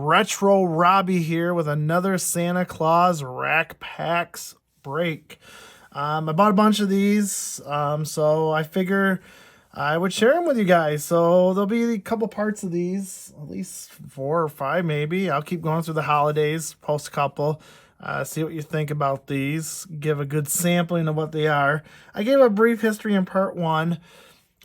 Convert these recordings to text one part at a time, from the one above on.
Retro Robbie here with another Santa Claus Rack Packs break. I bought a bunch of these, so I figure I would share them with you guys. So there'll be a couple parts of these, at least 4 or 5 maybe. I'll keep going through the holidays, post a couple, see what you think about these, give a good sampling of what they are. I gave a brief history in part 1.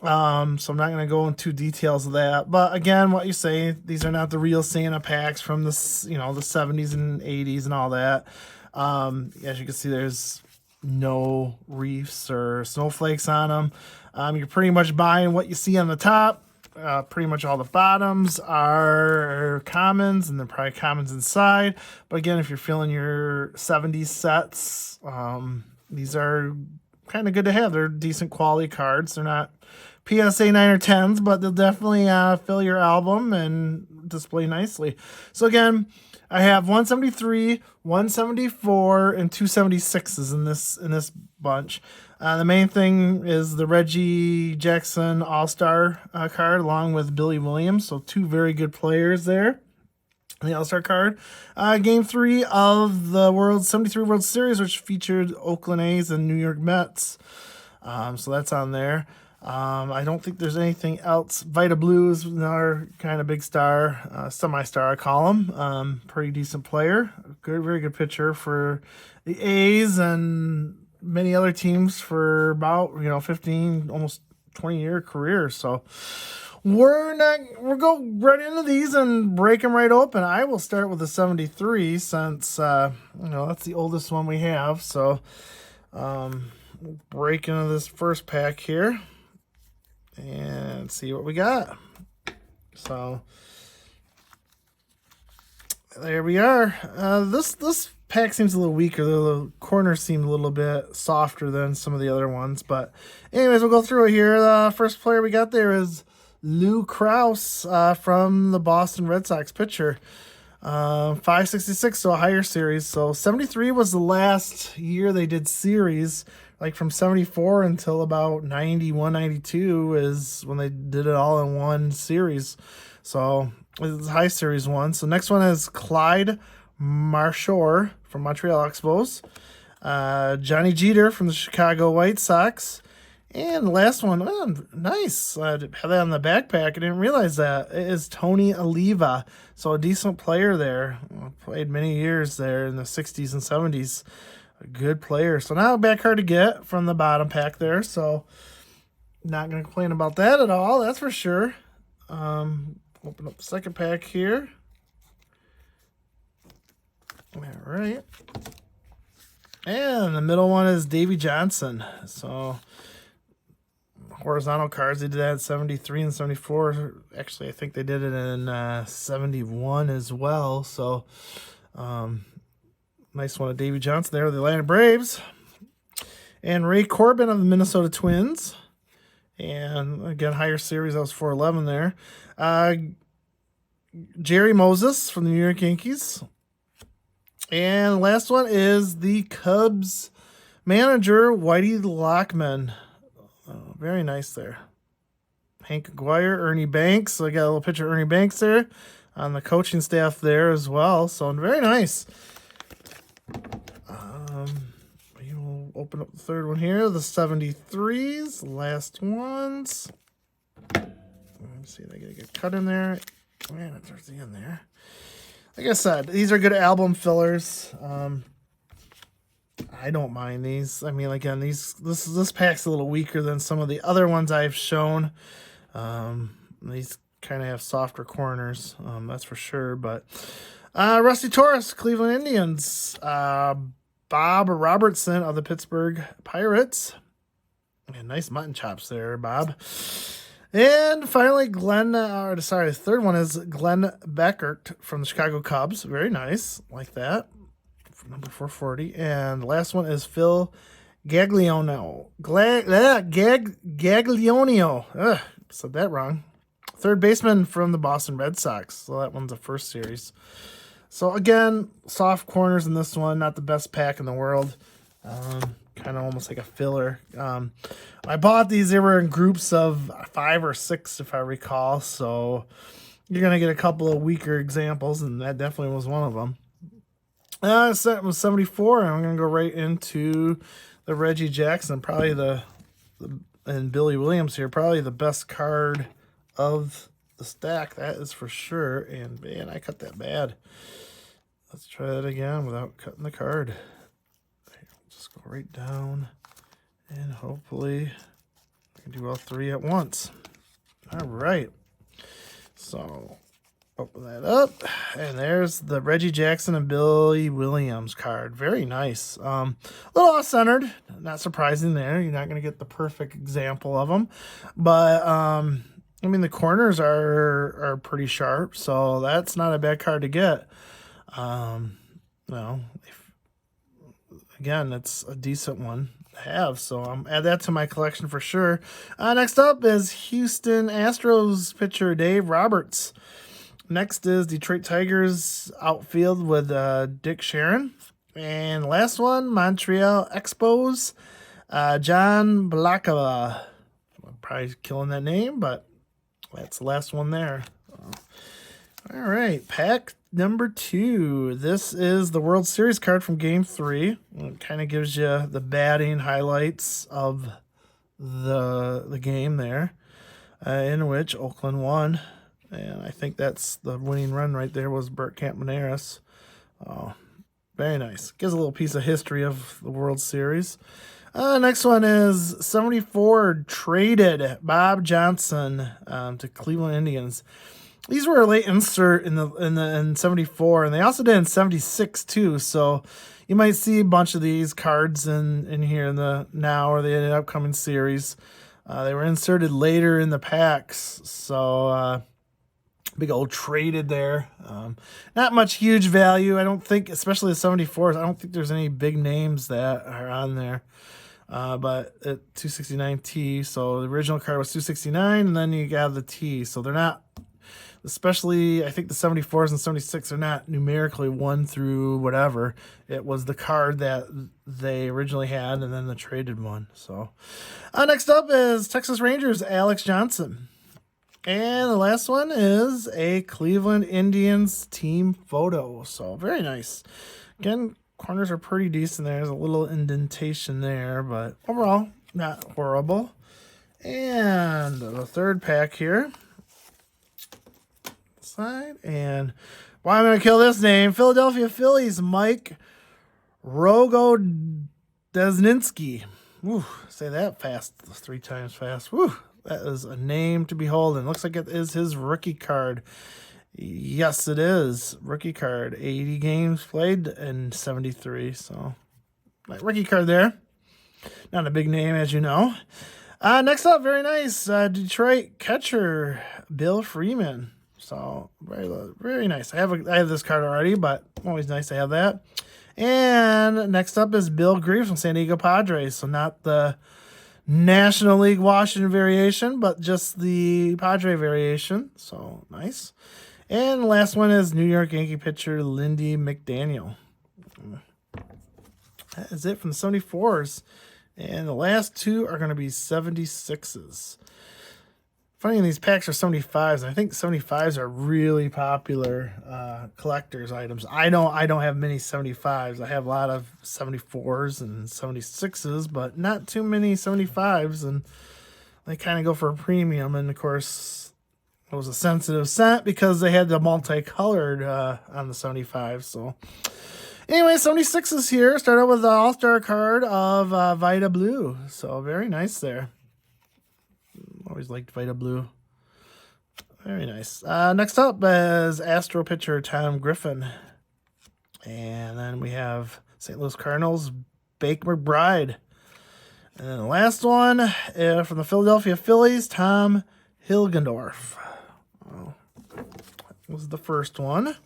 So I'm not going to go into details of that. But again, what you say, these are not the real Santa packs from the 70s and 80s and all that. As you can see, there's no reefs or snowflakes on them. You're pretty much buying what you see on the top. Pretty much all the bottoms are commons, and they're probably commons inside. But again, if you're feeling your 70s sets, these are kind of good to have. They're decent quality cards. They're not PSA 9 or 10s, but they'll definitely fill your album and display nicely. So again, I have 173, 174, and 276s in this bunch. The main thing is the Reggie Jackson All-Star card along with Billy Williams. So 2 very good players there. The All-Star card. Game 3 of the 73 World Series, which featured Oakland A's and New York Mets. So that's on there. I don't think there's anything else. Vita Blue is another kind of big star, semi-star I call him. Pretty decent player. Very good pitcher for the A's and many other teams for about 15, almost 20-year career. So we'll go right into these and break them right open. I will start with the 73 since that's the oldest one we have. So we'll break into this first pack here and see what we got. So there we are. This pack seems a little weaker. The corners seem a little bit softer than some of the other ones. But anyways, we'll go through it here. The first player we got there is Lou Krause from the Boston Red Sox pitcher. 566, so a higher series. So 73 was the last year they did series. Like from 74 until about 91, 92 is when they did it all in one series. So it's a high series one. So next one is Clyde Marshore from Montreal Expos. Johnny Jeter from the Chicago White Sox. And the last one, nice. I had that on the backpack. I didn't realize that. It is Tony Oliva. So a decent player there. Played many years there in the 60s and 70s. A good player. So not a bad card to get from the bottom pack there. So not going to complain about that at all. That's for sure. Open up the second pack here. All right. And the middle one is Davey Johnson. So horizontal cards, they did that in 73 and 74. Actually, I think they did it in 71 as well. So nice one of Davey Johnson there with the Atlanta Braves. And Ray Corbin of the Minnesota Twins. And again, higher series, that was 411 there. Jerry Moses from the New York Yankees. And last one is the Cubs manager, Whitey Lockman. Very nice there. Hank Aguirre, Ernie Banks. So I got a little picture of Ernie Banks there on the coaching staff there as well. So very nice. We'll open up the third one here. The 73s, last ones. Let me see if I get a good cut in there. Man, it's towards the end there. Like I said, these are good album fillers. I don't mind these. I mean, again, this pack's a little weaker than some of the other ones I've shown. These kind of have softer corners, that's for sure. But Rusty Torres, Cleveland Indians. Bob Robertson of the Pittsburgh Pirates. Man, nice mutton chops there, Bob. And finally, the third one is Glenn Beckert from the Chicago Cubs. Very nice, like that. Number 440. And the last one is Phil Gagliano. Gagliano. Said that wrong. Third baseman from the Boston Red Sox. So that one's the first series. So again, soft corners in this one. Not the best pack in the world. Kind of almost like a filler. I bought these. They were in groups of 5 or 6, if I recall. So you're going to get a couple of weaker examples, and that definitely was one of them. Set was 74, and I'm going to go right into the Reggie Jackson, probably and Billy Williams here, probably the best card of the stack, that is for sure. And man, I cut that bad. Let's try that again without cutting the card. Just go right down, and hopefully I can do all three at once. All right, so open that up, and there's the Reggie Jackson and Billy Williams card. Very nice. A little off-centered, not surprising there. You're not going to get the perfect example of them, but I mean, the corners are pretty sharp, so that's not a bad card to get. Well, again, it's a decent one to have, so I'm add that to my collection for sure. Next up is Houston Astros pitcher Dave Roberts. Next is Detroit Tigers outfield with Dick Sharon. And last one, Montreal Expos, John Blakova. I'm probably killing that name, but that's the last one there. All right, pack number 2. This is the World Series card from Game 3. It kind of gives you the batting highlights of the game there, in which Oakland won. And I think that's the winning run right there was Bert Campaneris. Oh, very nice. Gives a little piece of history of the World Series. Next one is 74 traded Bob Johnson to Cleveland Indians. These were a late insert in 74, and they also did in 76 too. So you might see a bunch of these cards in here in the now or the upcoming series. They were inserted later in the packs, so big old traded there. Not much huge value, I don't think, especially the 74s. I don't think there's any big names that are on there. But at 269T, so the original card was 269, and then you got the T. So they're not, especially I think the 74s and 76 are not numerically 1 through whatever. It was the card that they originally had, and then the traded one. So next up is Texas Rangers Alex Johnson. And the last one is a Cleveland Indians team photo. So very nice. Again, corners are pretty decent there. There's a little indentation there, but overall, not horrible. And the third pack here. Side. And why I'm going to kill this name. Philadelphia Phillies, Mike Rogodesninski. Woo, say that fast, 3 times fast. Woo. That is a name to behold, and looks like it is his rookie card. Yes, it is. Rookie card. 80 games played in 73. So, my rookie card there. Not a big name, as you know. Next up, very nice. Detroit catcher Bill Freeman. So, very nice. I have this card already, but always nice to have that. And next up is Bill Greaves from San Diego Padres. So, not the National League Washington variation, but just the Padre variation. So nice. And the last one is New York Yankee pitcher Lindy McDaniel. That is it from the 74s. And the last 2 are going to be 76s. Funny, these packs are 75s. I think 75s are really popular collector's items. I don't have many 75s. I have a lot of 74s and 76s, but not too many 75s. And they kind of go for a premium. And, of course, it was a sensitive scent because they had the multicolored on the 75s. So, anyway, 76s here. Start out with the All-Star card of Vida Blue. So, very nice there. Always liked Vida Blue. Very nice. Next up is Astro pitcher Tom Griffin. And then we have St. Louis Cardinals, Bake McBride. And then the last one from the Philadelphia Phillies, Tom Hilgendorf. Oh, that was the first one.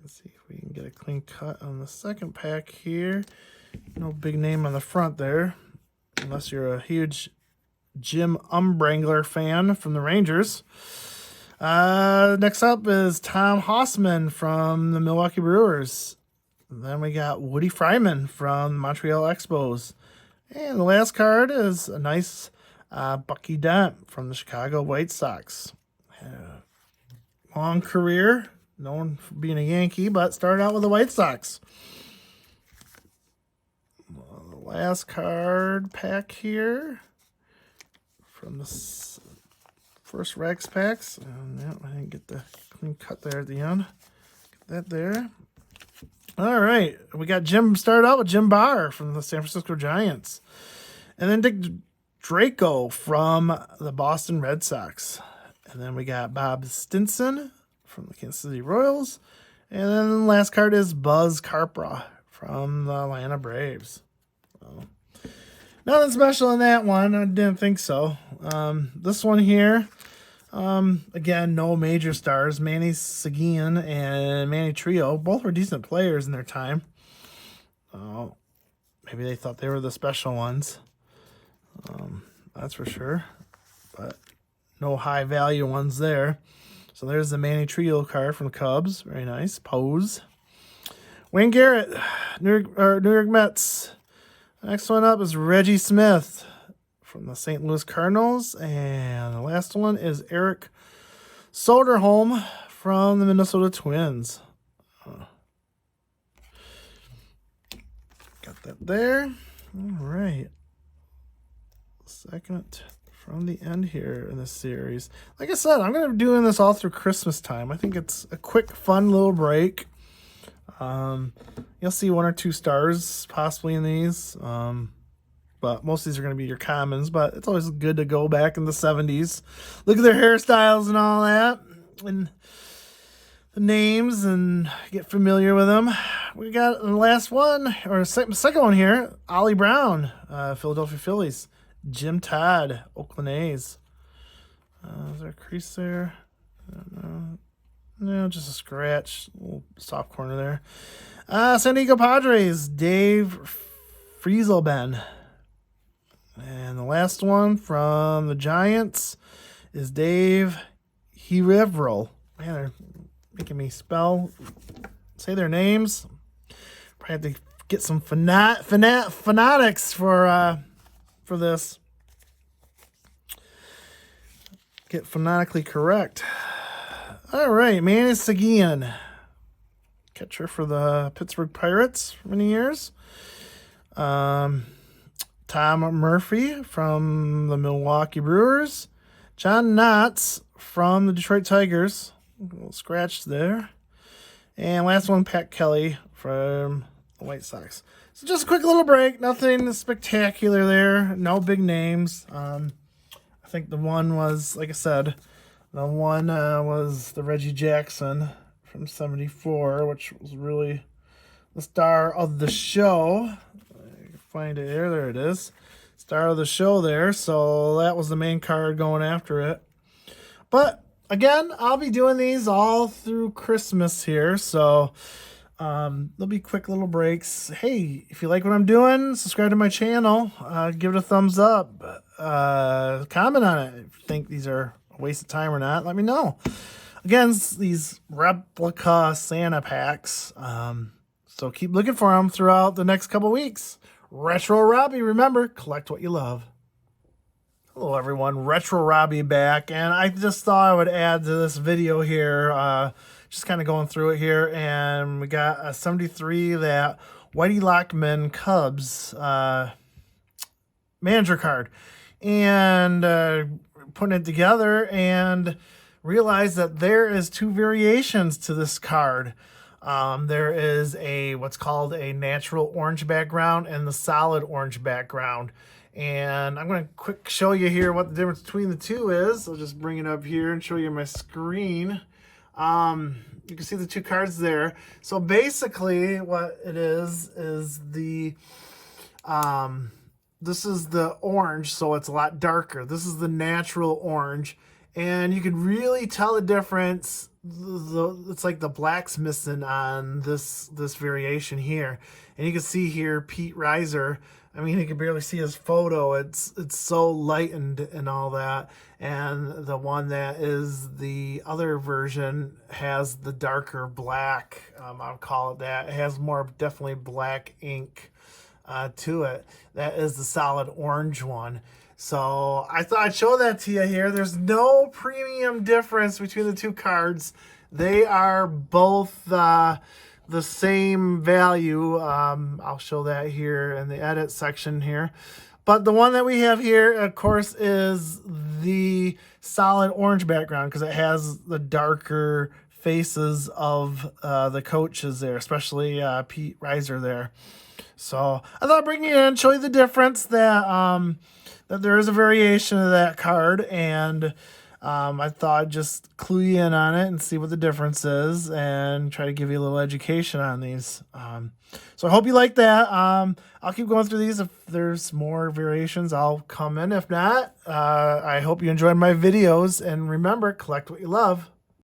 Let's see if we can get a clean cut on the second pack here. No big name on the front there, unless you're a huge Jim Umbrangler fan from the Rangers. Next up is Tom Hossman from the Milwaukee Brewers. Then we got Woody Fryman from Montreal Expos. And the last card is a nice Bucky Dent from the Chicago White Sox. Long career, known for being a Yankee, but started out with the White Sox. The last card pack here from the first Rex packs. And yeah, I didn't get the clean cut there at the end. Get that there. All right, we got Jim, started out with Jim Barr from the San Francisco Giants. And then Dick Draco from the Boston Red Sox. And then we got Bob Stinson from the Kansas City Royals. And then the last card is Buzz Carpra from the Atlanta Braves. So, nothing special in that one. I didn't think so. This one here, again, no major stars. Manny Seguin and Manny Trio. Both were decent players in their time. Maybe they thought they were the special ones. That's for sure. But no high value ones there. So there's the Manny Trio card from the Cubs. Very nice. Pose. Wayne Garrett, New York Mets. Next one up is Reggie Smith from the St. Louis Cardinals. And the last one is Eric Soderholm from the Minnesota Twins. Got that there. All right. Second from the end here in this series. Like I said, I'm going to be doing this all through Christmas time. I think it's a quick, fun little break. You'll see one or two stars possibly in these. But most of these are going to be your commons. But it's always good to go back in the 70s. Look at their hairstyles and all that. And the names and get familiar with them. We got the last one, or second one here. Ollie Brown, Philadelphia Phillies. Jim Todd, Oakland A's. Is there a crease there? I don't know. No, just a scratch. A little soft corner there. San Diego Padres, Dave Frieselben. And the last one from the Giants is Dave Herivrel. Man, they're making me say their names. Probably have to get some phonetics for this. Get phonetically correct. All right, Manny Seguin, catcher for the Pittsburgh Pirates for many years. Tom Murphy from the Milwaukee Brewers. John Knotts from the Detroit Tigers. A little scratch there. And last one, Pat Kelly from the White Sox. So just a quick little break. Nothing spectacular there. No big names. I think the one was, like I said, the one was the Reggie Jackson from 74, which was really the star of the show. I can find it here. There it is. Star of the show there. So that was the main card going after it. But again, I'll be doing these all through Christmas here. So there'll be quick little breaks. Hey, if you like what I'm doing, subscribe to my channel. Give it a thumbs up. Comment on it. If you think these are a waste of time or not, let me know. Again, these replica Santa packs. So keep looking for them throughout the next couple weeks. Retro Robbie, remember, collect what you love. Hello, everyone. Retro Robbie back. And I just thought I would add to this video here, just kind of going through it here. And we got a 73, that Whitey Lockman Cubs manager card. And putting it together and realized that there is two variations to this card. There is what's called a natural orange background and the solid orange background. And I'm going to quick show you here what the difference between the two is. I'll just bring it up here and show you my screen. You can see the two cards there. So basically what it is the, this is the orange, so it's a lot darker. This is the natural orange. And you can really tell the difference. It's like the black's missing on this variation here. And you can see here Pete Reiser. I mean, you can barely see his photo. It's so lightened and all that. And the one that is the other version has the darker black. I'll call it that. It has more definitely black ink to it. That is the solid orange one. So I thought I'd show that to you here. There's no premium difference between the two cards. They are both the same value. I'll show that here in the edit section here. But the one that we have here, of course, is the solid orange background because it has the darker faces of the coaches there, especially Pete Reiser there. So I thought I'd bring you in, show you the difference that that there is a variation of that card, and I thought I'd just clue you in on it and see what the difference is and try to give you a little education on these. So I hope you like that. I'll keep going through these. If there's more variations, I'll come in. If not, I hope you enjoyed my videos, and remember, collect what you love.